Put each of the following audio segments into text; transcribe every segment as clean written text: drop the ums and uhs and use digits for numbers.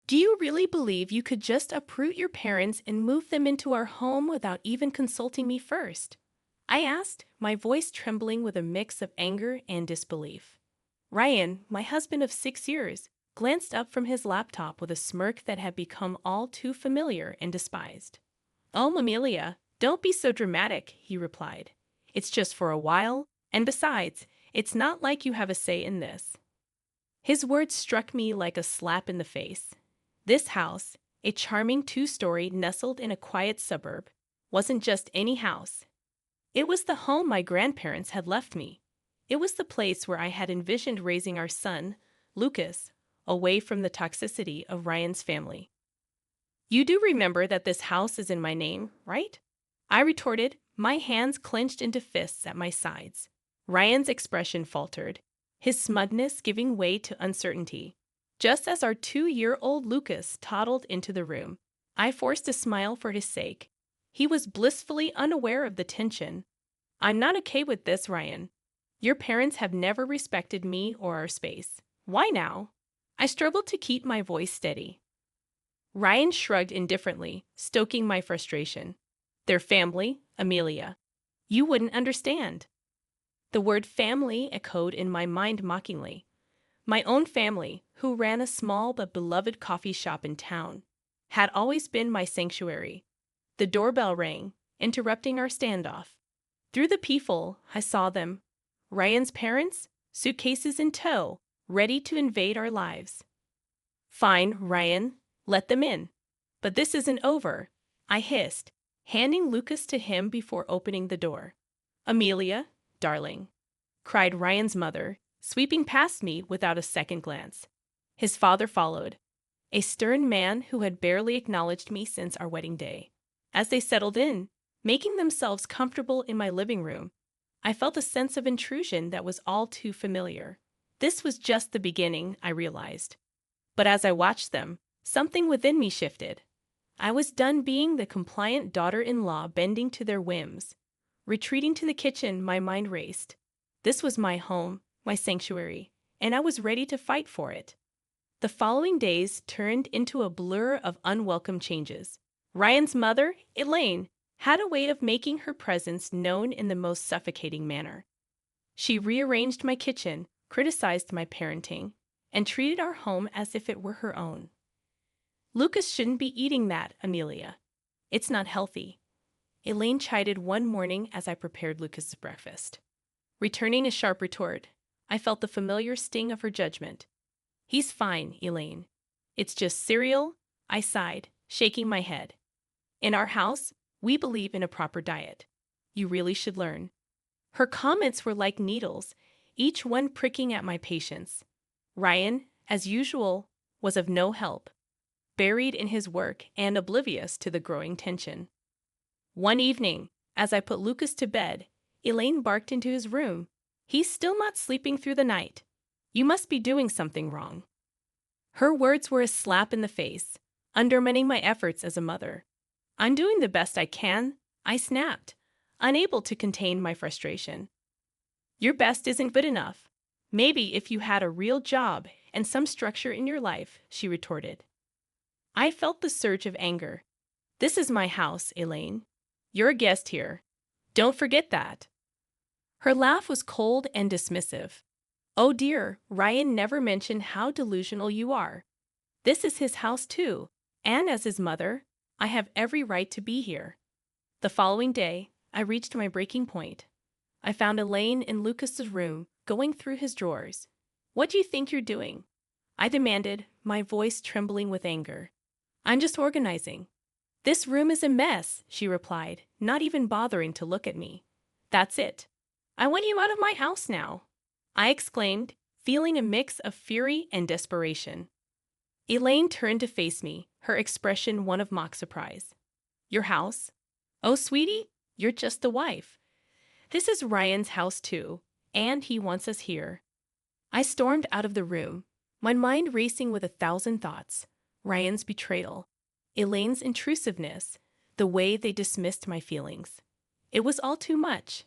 Do you really believe you could just uproot your parents and move them into our home without even consulting me first? I asked, my voice trembling with a mix of anger and disbelief. Ryan, my husband of 6 years, glanced up from his laptop with a smirk that had become all too familiar and despised. Oh, Amelia, don't be so dramatic, he replied. It's just for a while, and besides, it's not like you have a say in this. His words struck me like a slap in the face. This house, a charming two-story nestled in a quiet suburb, wasn't just any house. It was the home my grandparents had left me. It was the place where I had envisioned raising our son, Lucas, away from the toxicity of Ryan's family. You do remember that this house is in my name, right? I retorted, my hands clenched into fists at my sides. Ryan's expression faltered, his smugness giving way to uncertainty. Just as our 2-year-old Lucas toddled into the room, I forced a smile for his sake. He was blissfully unaware of the tension. I'm not okay with this, Ryan. Your parents have never respected me or our space. Why now? I struggled to keep my voice steady. Ryan shrugged indifferently, stoking my frustration. Their family, Amelia. You wouldn't understand. The word family echoed in my mind mockingly. My own family, who ran a small but beloved coffee shop in town, had always been my sanctuary. The doorbell rang, interrupting our standoff. Through the peephole, I saw them. Ryan's parents, suitcases in tow, ready to invade our lives. Fine, Ryan, let them in. But this isn't over, I hissed, handing Lucas to him before opening the door. Amelia, darling, cried Ryan's mother, sweeping past me without a second glance. His father followed, a stern man who had barely acknowledged me since our wedding day. As they settled in, making themselves comfortable in my living room, I felt a sense of intrusion that was all too familiar. This was just the beginning, I realized. But as I watched them, something within me shifted. I was done being the compliant daughter-in-law bending to their whims. Retreating to the kitchen, my mind raced. This was my home, my sanctuary, and I was ready to fight for it. The following days turned into a blur of unwelcome changes. Ryan's mother, Elaine, had a way of making her presence known in the most suffocating manner. She rearranged my kitchen, criticized my parenting, and treated our home as if it were her own. Lucas shouldn't be eating that, Amelia. It's not healthy. Elaine chided one morning as I prepared Lucas's breakfast. Returning a sharp retort, I felt the familiar sting of her judgment. He's fine, Elaine. It's just cereal, I sighed, shaking my head. In our house, we believe in a proper diet. You really should learn. Her comments were like needles, each one pricking at my patience. Ryan, as usual, was of no help, buried in his work and oblivious to the growing tension. One evening, as I put Lucas to bed, Elaine barked into his room. He's still not sleeping through the night. You must be doing something wrong. Her words were a slap in the face, undermining my efforts as a mother. I'm doing the best I can, I snapped, unable to contain my frustration. Your best isn't good enough. Maybe if you had a real job and some structure in your life, she retorted. I felt the surge of anger. This is my house, Elaine. You're a guest here. Don't forget that. Her laugh was cold and dismissive. Oh dear, Ryan never mentioned how delusional you are. This is his house too, and as his mother, I have every right to be here. The following day, I reached my breaking point. I found Elaine in Lucas's room, going through his drawers. What do you think you're doing? I demanded, my voice trembling with anger. I'm just organizing. This room is a mess, she replied, not even bothering to look at me. That's it. I want you out of my house now, I exclaimed, feeling a mix of fury and desperation. Elaine turned to face me, her expression one of mock surprise. Your house? Oh, sweetie, you're just the wife. This is Ryan's house too, and he wants us here. I stormed out of the room, my mind racing with 1,000 thoughts. Ryan's betrayal, Elaine's intrusiveness, the way they dismissed my feelings. It was all too much.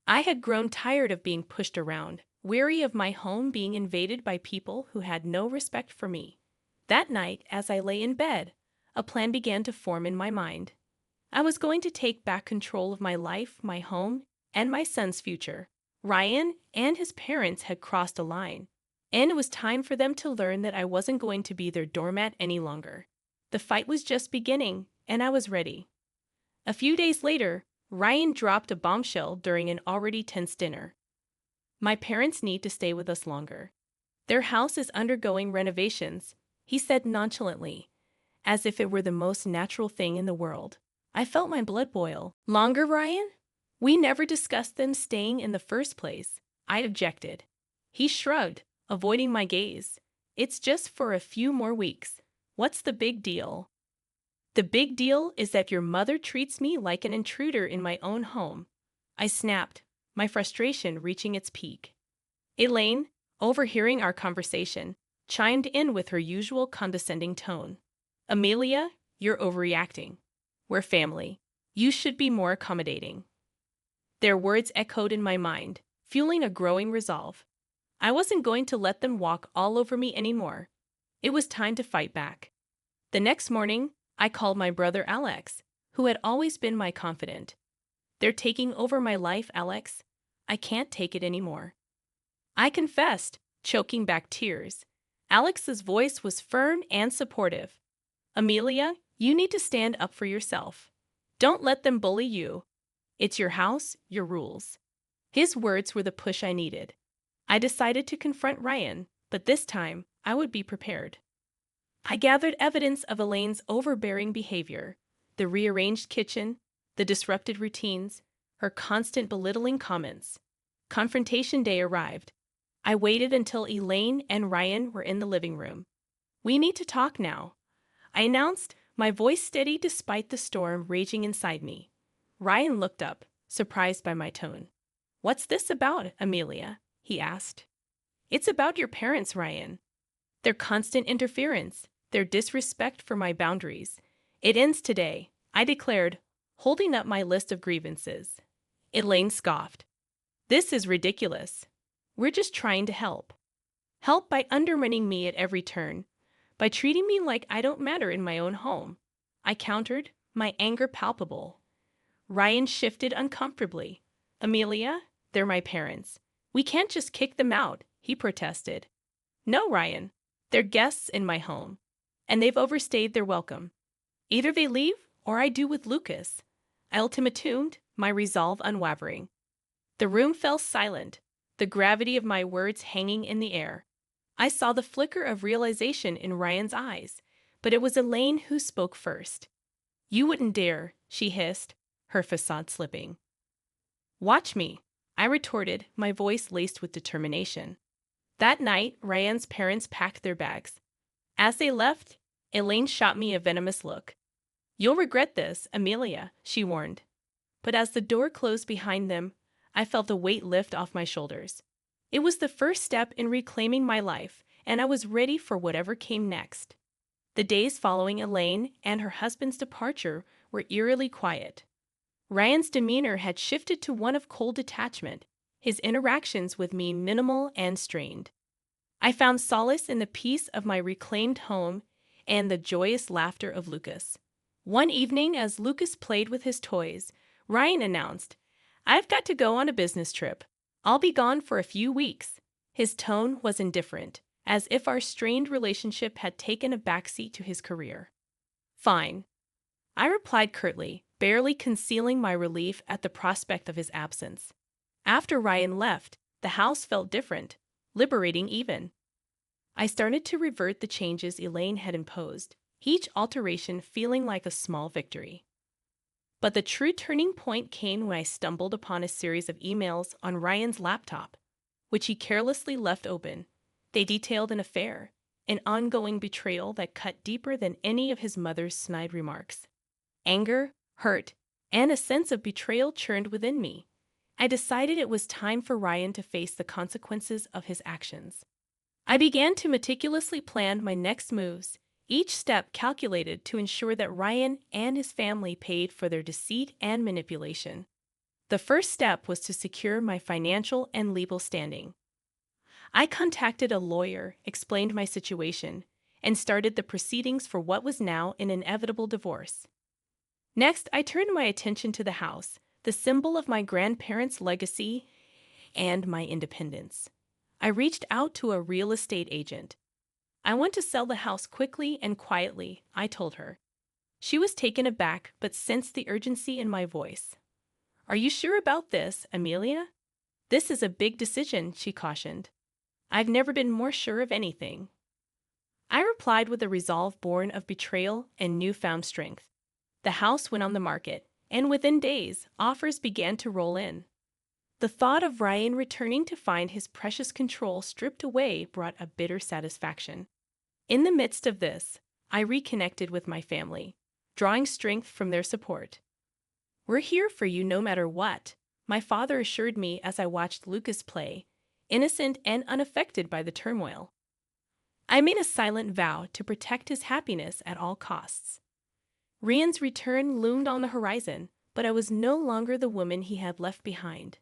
I had grown tired of being pushed around, weary of my home being invaded by people who had no respect for me. That night, as I lay in bed, a plan began to form in my mind. I was going to take back control of my life, my home, and my son's future. Ryan and his parents had crossed a line, and it was time for them to learn that I wasn't going to be their doormat any longer. The fight was just beginning, and I was ready. A few days later, Ryan dropped a bombshell during an already tense dinner. My parents need to stay with us longer. Their house is undergoing renovations, he said nonchalantly, as if it were the most natural thing in the world. I felt my blood boil. Longer, Ryan? We never discussed them staying in the first place, I objected. He shrugged, avoiding my gaze. It's just for a few more weeks. What's the big deal? The big deal is that your mother treats me like an intruder in my own home. I snapped, my frustration reaching its peak. Elaine, overhearing our conversation, chimed in with her usual condescending tone. Amelia, you're overreacting. We're family. You should be more accommodating. Their words echoed in my mind, fueling a growing resolve. I wasn't going to let them walk all over me anymore. It was time to fight back. The next morning, I called my brother Alex, who had always been my confidant. They're taking over my life, Alex. I can't take it anymore. I confessed, choking back tears. Alex's voice was firm and supportive. Amelia, you need to stand up for yourself. Don't let them bully you. It's your house, your rules. His words were the push I needed. I decided to confront Ryan, but this time I would be prepared. I gathered evidence of Elaine's overbearing behavior, the rearranged kitchen, the disrupted routines, her constant belittling comments. Confrontation day arrived. I waited until Elaine and Ryan were in the living room. We need to talk now, I announced, my voice steady despite the storm raging inside me. Ryan looked up, surprised by my tone. What's this about, Amelia? He asked. It's about your parents, Ryan. Their constant interference, their disrespect for my boundaries. It ends today, I declared, holding up my list of grievances. Elaine scoffed. This is ridiculous. We're just trying to help. Help by undermining me at every turn, by treating me like I don't matter in my own home. I countered, my anger palpable. Ryan shifted uncomfortably. Amelia, they're my parents. We can't just kick them out, he protested. No, Ryan. They're guests in my home, and they've overstayed their welcome. Either they leave, or I do with Lucas. I ultimatumed, my resolve unwavering. The room fell silent, the gravity of my words hanging in the air. I saw the flicker of realization in Ryan's eyes, but it was Elaine who spoke first. You wouldn't dare, she hissed, her facade slipping. Watch me, I retorted, my voice laced with determination. That night, Ryan's parents packed their bags. As they left, Elaine shot me a venomous look. You'll regret this, Amelia, she warned. But as the door closed behind them, I felt the weight lift off my shoulders. It was the first step in reclaiming my life, and I was ready for whatever came next. The days following Elaine and her husband's departure were eerily quiet. Ryan's demeanor had shifted to one of cold detachment, his interactions with me minimal and strained. I found solace in the peace of my reclaimed home and the joyous laughter of Lucas. One evening, as Lucas played with his toys, Ryan announced, I've got to go on a business trip. I'll be gone for a few weeks. His tone was indifferent, as if our strained relationship had taken a backseat to his career. Fine, I replied curtly, barely concealing my relief at the prospect of his absence. After Ryan left, the house felt different, liberating even. I started to revert the changes Elaine had imposed, each alteration feeling like a small victory. But the true turning point came when I stumbled upon a series of emails on Ryan's laptop, which he carelessly left open. They detailed an affair, an ongoing betrayal that cut deeper than any of his mother's snide remarks. Anger, hurt, and a sense of betrayal churned within me. I decided it was time for Ryan to face the consequences of his actions. I began to meticulously plan my next moves, each step calculated to ensure that Ryan and his family paid for their deceit and manipulation. The first step was to secure my financial and legal standing. I contacted a lawyer, explained my situation, and started the proceedings for what was now an inevitable divorce. Next, I turned my attention to the house, the symbol of my grandparents' legacy and my independence. I reached out to a real estate agent. I want to sell the house quickly and quietly, I told her. She was taken aback but sensed the urgency in my voice. Are you sure about this, Amelia? This is a big decision, she cautioned. I've never been more sure of anything. I replied with a resolve born of betrayal and newfound strength. The house went on the market, and within days, offers began to roll in. The thought of Ryan returning to find his precious control stripped away brought a bitter satisfaction. In the midst of this, I reconnected with my family, drawing strength from their support. We're here for you no matter what, my father assured me as I watched Lucas play, innocent and unaffected by the turmoil. I made a silent vow to protect his happiness at all costs. Ryan's return loomed on the horizon, but I was no longer the woman he had left behind.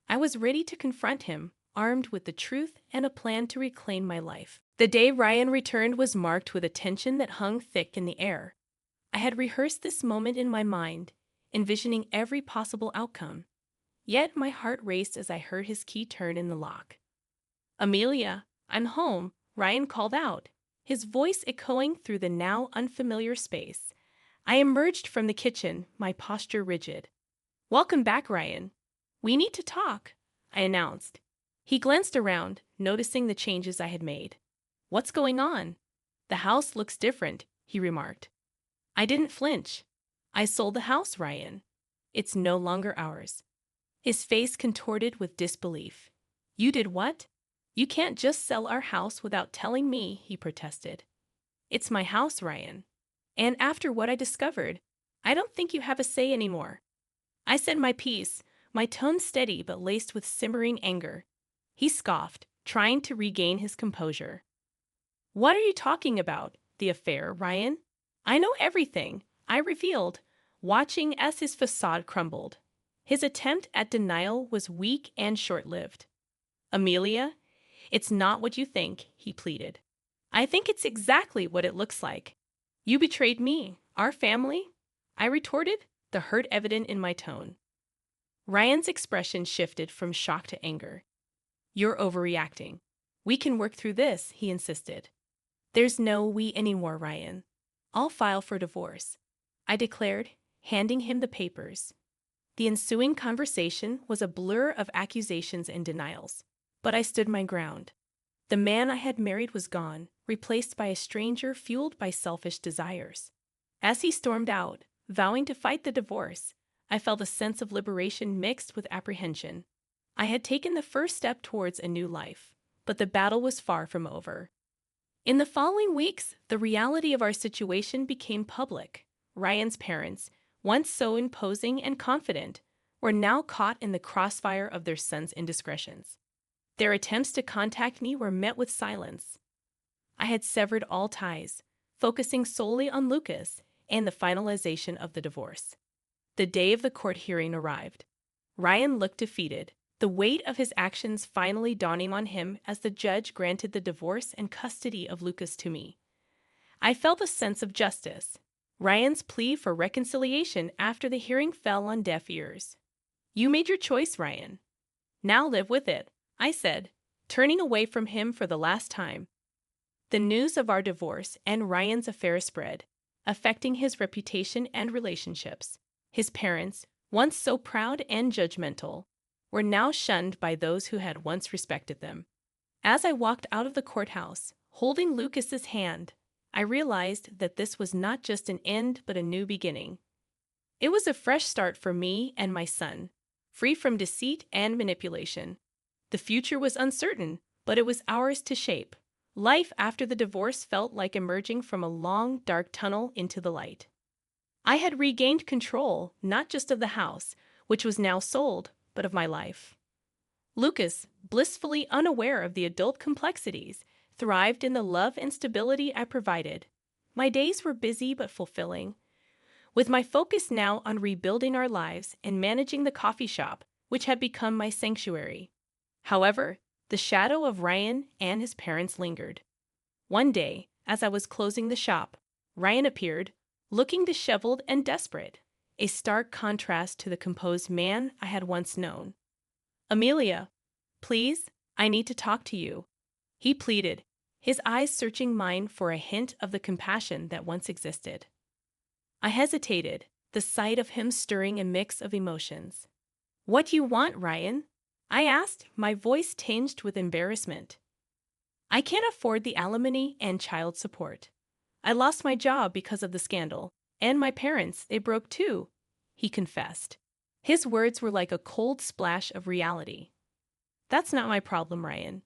I was ready to confront him, armed with the truth and a plan to reclaim my life. The day Ryan returned was marked with a tension that hung thick in the air. I had rehearsed this moment in my mind, envisioning every possible outcome. Yet my heart raced as I heard his key turn in the lock. Amelia, I'm home, Ryan called out, his voice echoing through the now unfamiliar space. I emerged from the kitchen, my posture rigid. Welcome back, Ryan. We need to talk, I announced. He glanced around, noticing the changes I had made. What's going on? The house looks different, he remarked. I didn't flinch. I sold the house, Ryan. It's no longer ours. His face contorted with disbelief. You did what? You can't just sell our house without telling me, he protested. It's my house, Ryan. And after what I discovered, I don't think you have a say anymore. I said my piece, my tone steady but laced with simmering anger. He scoffed, trying to regain his composure. What are you talking about? The affair, Ryan? I know everything, I revealed, watching as his facade crumbled. His attempt at denial was weak and short-lived. Amelia, it's not what you think, he pleaded. I think it's exactly what it looks like. You betrayed me, our family, I retorted, the hurt evident in my tone. Ryan's expression shifted from shock to anger. You're overreacting. We can work through this, he insisted. There's no we anymore, Ryan. I'll file for divorce, I declared, handing him the papers. The ensuing conversation was a blur of accusations and denials, but I stood my ground. The man I had married was gone, replaced by a stranger fueled by selfish desires. As he stormed out, vowing to fight the divorce, I felt a sense of liberation mixed with apprehension. I had taken the first step towards a new life, but the battle was far from over. In the following weeks, the reality of our situation became public. Ryan's parents, once so imposing and confident, were now caught in the crossfire of their son's indiscretions. Their attempts to contact me were met with silence. I had severed all ties, focusing solely on Lucas and the finalization of the divorce. The day of the court hearing arrived. Ryan looked defeated, the weight of his actions finally dawning on him as the judge granted the divorce and custody of Lucas to me. I felt a sense of justice. Ryan's plea for reconciliation after the hearing fell on deaf ears. You made your choice, Ryan. Now live with it, I said, turning away from him for the last time. The news of our divorce and Ryan's affair spread, affecting his reputation and relationships. His parents, once so proud and judgmental, were now shunned by those who had once respected them. As I walked out of the courthouse, holding Lucas's hand, I realized that this was not just an end but a new beginning. It was a fresh start for me and my son, free from deceit and manipulation. The future was uncertain, but it was ours to shape. Life after the divorce felt like emerging from a long, dark tunnel into the light. I had regained control, not just of the house, which was now sold, but of my life. Lucas, blissfully unaware of the adult complexities, thrived in the love and stability I provided. My days were busy but fulfilling, with my focus now on rebuilding our lives and managing the coffee shop, which had become my sanctuary. However, the shadow of Ryan and his parents lingered. One day, As I was closing the shop, Ryan appeared, looking disheveled and desperate, a stark contrast to the composed man I had once known. Amelia, please, I need to talk to you, he pleaded, his eyes searching mine for a hint of the compassion that once existed. I hesitated, the sight of him stirring a mix of emotions. What do you want, Ryan? I asked, my voice tinged with embarrassment. I can't afford the alimony and child support. I lost my job because of the scandal, and my parents, they broke too, he confessed. His words were like a cold splash of reality. That's not my problem, Ryan.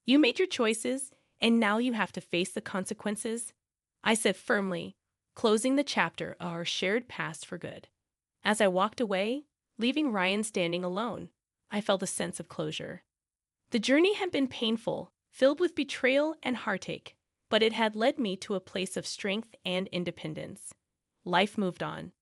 You made your choices, and now you have to face the consequences, I said firmly, closing the chapter of our shared past for good. As I walked away, leaving Ryan standing alone, I felt a sense of closure. The journey had been painful, filled with betrayal and heartache, but it had led me to a place of strength and independence. Life moved on.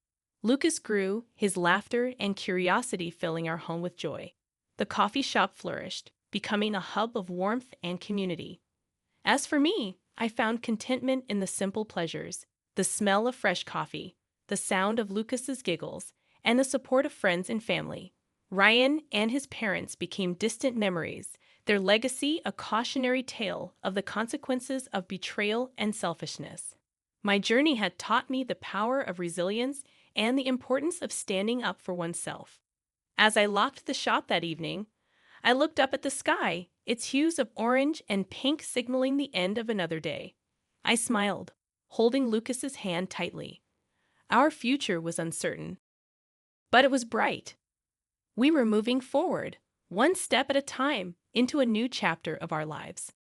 Lucas grew, his laughter and curiosity filling our home with joy. The coffee shop flourished, becoming a hub of warmth and community. As for me, I found contentment in the simple pleasures, the smell of fresh coffee, the sound of Lucas's giggles, and the support of friends and family. Ryan and his parents became distant memories, their legacy a cautionary tale of the consequences of betrayal and selfishness. My journey had taught me the power of resilience and the importance of standing up for oneself. As I locked the shop that evening, I looked up at the sky, its hues of orange and pink signaling the end of another day. I smiled, holding Lucas's hand tightly. Our future was uncertain, but it was bright. We were moving forward, one step at a time, into a new chapter of our lives.